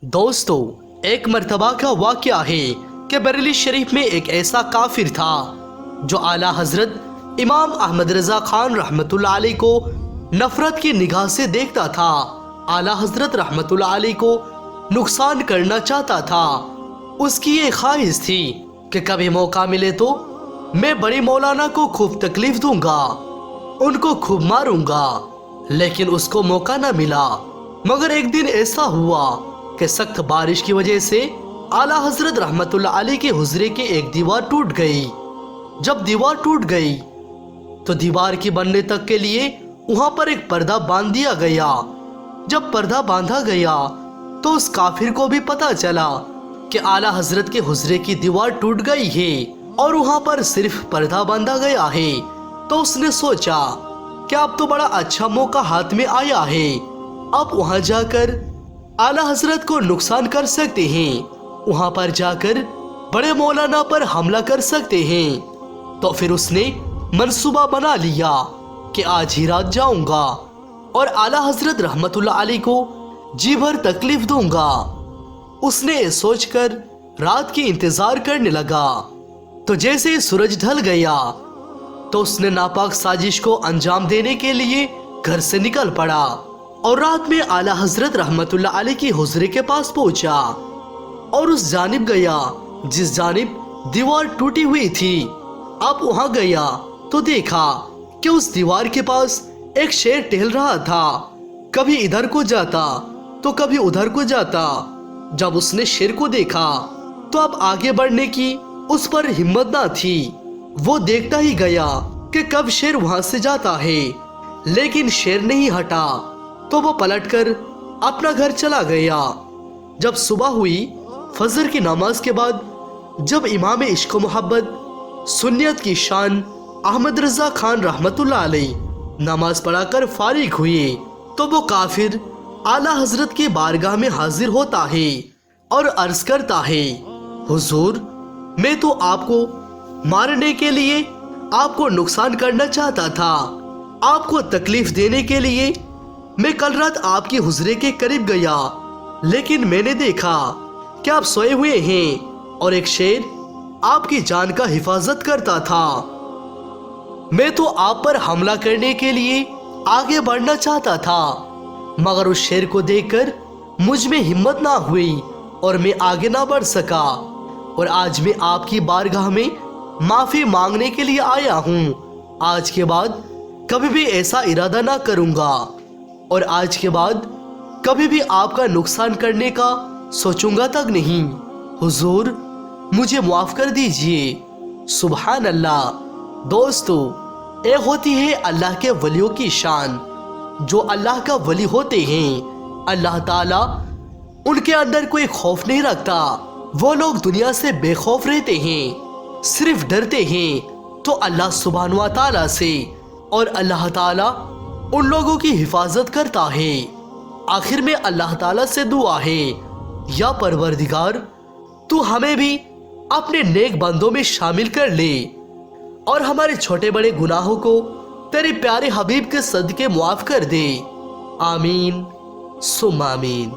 दोस्तों, एक मर्तबा का वाक़या है कि बरेली शरीफ में एक ऐसा काफिर था जो आला हजरत इमाम अहमद रजा खान रहमतुल्लाह अलैह को नफरत की निगाह से देखता था। आला हजरत रहमतुल्लाह अलैह को नुकसान करना चाहता था। उसकी ये ख्वाहिश थी कि कभी मौका मिले तो मैं बड़े मौलाना को खूब तकलीफ दूंगा, उनको खूब मारूंगा, लेकिन उसको मौका न मिला। मगर एक दिन ऐसा हुआ कि सख्त बारिश की वजह से आला हजरत रहमतुल्लाह अलैह के हुजरे की एक दीवार टूट गई। जब दीवार टूट गई तो दीवार की बनने तक के लिए वहां पर एक पर्दा बांध दिया गया। जब पर्दा बांधा गया तो उस काफिर को भी पता चला कि आला हजरत के हुजरे की दीवार टूट गई है और वहां पर सिर्फ पर्दा बांधा गया है। तो उसने सोचा कि अब तो बड़ा अच्छा मौका हाथ में आया है, अब वहां जाकर आला हजरत को नुकसान कर सकते हैं, वहां पर जाकर बड़े मौलाना पर हमला कर सकते हैं। तो फिर उसने मंसूबा बना लिया कि आज ही रात जाऊंगा और आला हजरत रहमतुल्लाह अलैह को जी भर तकलीफ दूंगा। उसने सोचकर रात की इंतजार करने लगा। तो जैसे सूरज ढल गया तो उसने नापाक साजिश को अंजाम देने के लिए घर से निकल पड़ा और रात में आला हजरत रहमतुल्लाह अलैह की हुजरे के पास पहुंचा और उस जानिब गया जिस जानिब दीवार टूटी हुई थी। अब वहां गया तो देखा कि उस दीवार के पास एक शेर टहल रहा था, कभी इधर को जाता तो कभी उधर को जाता। जब उसने शेर को देखा तो अब आगे बढ़ने की उस पर हिम्मत ना थी। वो देखता ही गया कि कब शेर वहां से जाता है, लेकिन शेर नहीं हटा। तो वो पलटकर अपना घर चला गया। जब सुबह हुई फजर की नमाज के बाद, जब इमाम इश्क मोहब्बत सुन्नियत की शान अहमद रजा खान रहमतुल्लाह अलैह नमाज पढ़ाकर फारिग हुए तो वो काफिर आला हजरत की बारगाह में हाजिर होता है और अर्ज करता है, हुजूर, मैं तो आपको मारने के लिए, आपको नुकसान करना चाहता था, आपको तकलीफ देने के लिए मैं कल रात आपकी हुजरे के करीब गया, लेकिन मैंने देखा कि आप सोए हुए हैं और एक शेर आपकी जान का हिफाजत करता था। मैं तो आप पर हमला करने के लिए आगे बढ़ना चाहता था, मगर उस शेर को देखकर मुझ में हिम्मत ना हुई और मैं आगे ना बढ़ सका। और आज मैं आपकी बारगाह में माफी मांगने के लिए आया हूँ। आज के बाद कभी भी ऐसा इरादा ना करूँगा और आज के बाद कभी भी आपका नुकसान करने का सोचूंगा तक नहीं। हुजूर, मुझे माफ कर दीजिए। सुभान अल्लाह। दोस्तों, ये होती है अल्लाह के वलियों की शान। जो अल्लाह का वली होते हैं, अल्लाह ताला उनके अंदर कोई खौफ नहीं रखता। वो लोग दुनिया से बेखौफ रहते हैं, सिर्फ डरते हैं तो अल्लाह सुब्हान व तआला से, और अल्लाह ताला उन लोगों की हिफाजत करता है। आखिर में अल्लाह ताला से दुआ है, या परवरदिगार, तू हमें भी अपने नेक बंदों में शामिल कर ले और हमारे छोटे बड़े गुनाहों को तेरे प्यारे हबीब के सदके मुआफ कर दे। आमीन सुम्मा आमीन।